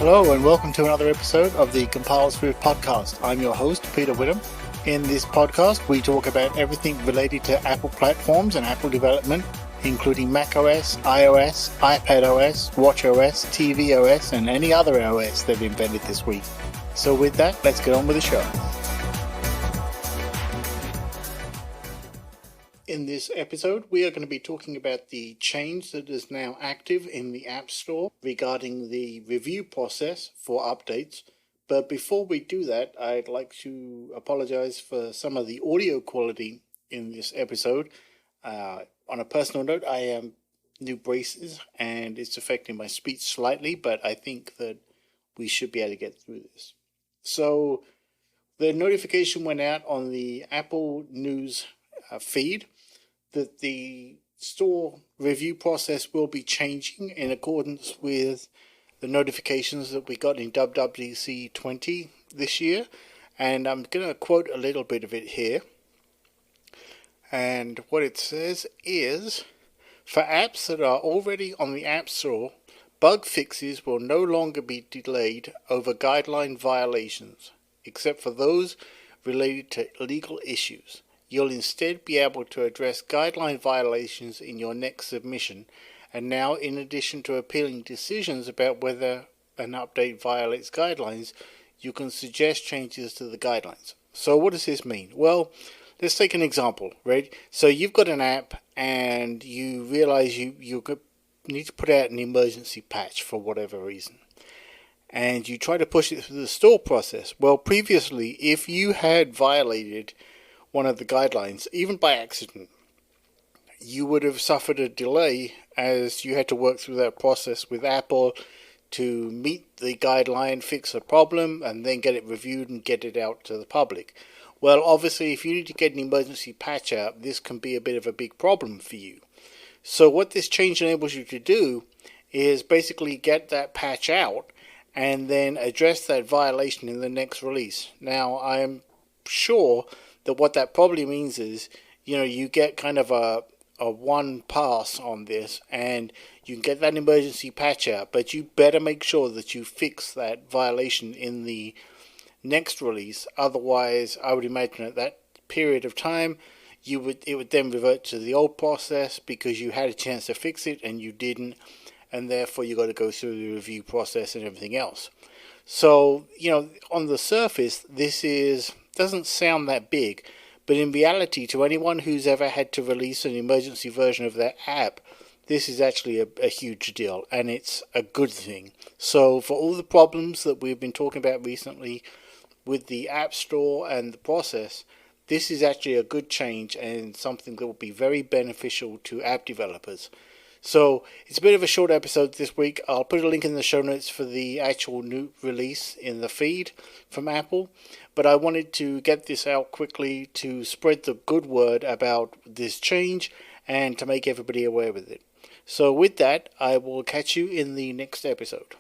Hello and welcome to another episode of the CompileSwift Podcast. I'm your host, Peter Whittam. In this podcast, we talk about everything related to Apple platforms and Apple development, including macOS, iOS, iPadOS, watchOS, tvOS, and any other OS they've invented this week. So with that, let's get on with the show. In this episode, we are going to be talking about the change that is now active in the App Store regarding the review process for updates. But before we do that, I'd like to apologize for some of the audio quality in this episode. On a personal note, I am new braces and it's affecting my speech slightly, but I think that we should be able to get through this. So the notification went out on the Apple News feed that the store review process will be changing in accordance with the notifications that we got in WWDC 20 this year. And I'm going to quote a little bit of it here. And what it says is, for apps that are already on the App Store, bug fixes will no longer be delayed over guideline violations, except for those related to legal issues. You'll instead be able to address guideline violations in your next submission, and now in addition to appealing decisions about whether an update violates guidelines, you can suggest changes to the guidelines. So what does this mean? Well, let's take an example, right? So you've got an app and you realize you need to put out an emergency patch for whatever reason. And you try to push it through the store process. Well, previously, if you had violated one of the guidelines, even by accident, you would have suffered a delay as you had to work through that process with Apple to meet the guideline, fix a problem, and then get it reviewed and get it out to the public. Well, obviously, if you need to get an emergency patch out, this can be a bit of a big problem for you. So what this change enables you to do is basically get that patch out and then address that violation in the next release. Now, I'm sure that what that probably means is, you get kind of a one pass on this and you can get that emergency patch out, but you better make sure that you fix that violation in the next release. Otherwise, I would imagine at that period of time, it would then revert to the old process because you had a chance to fix it and you didn't, and therefore you got to go through the review process and everything else. So, on the surface, this doesn't sound that big, but in reality, to anyone who's ever had to release an emergency version of their app, this is actually a huge deal, and it's a good thing. So for all the problems that we've been talking about recently with the App Store and the process, this is actually a good change and something that will be very beneficial to app developers. So it's a bit of a short episode this week. I'll put a link in the show notes for the actual new release in the feed from Apple. But I wanted to get this out quickly to spread the good word about this change and to make everybody aware with it. So with that, I will catch you in the next episode.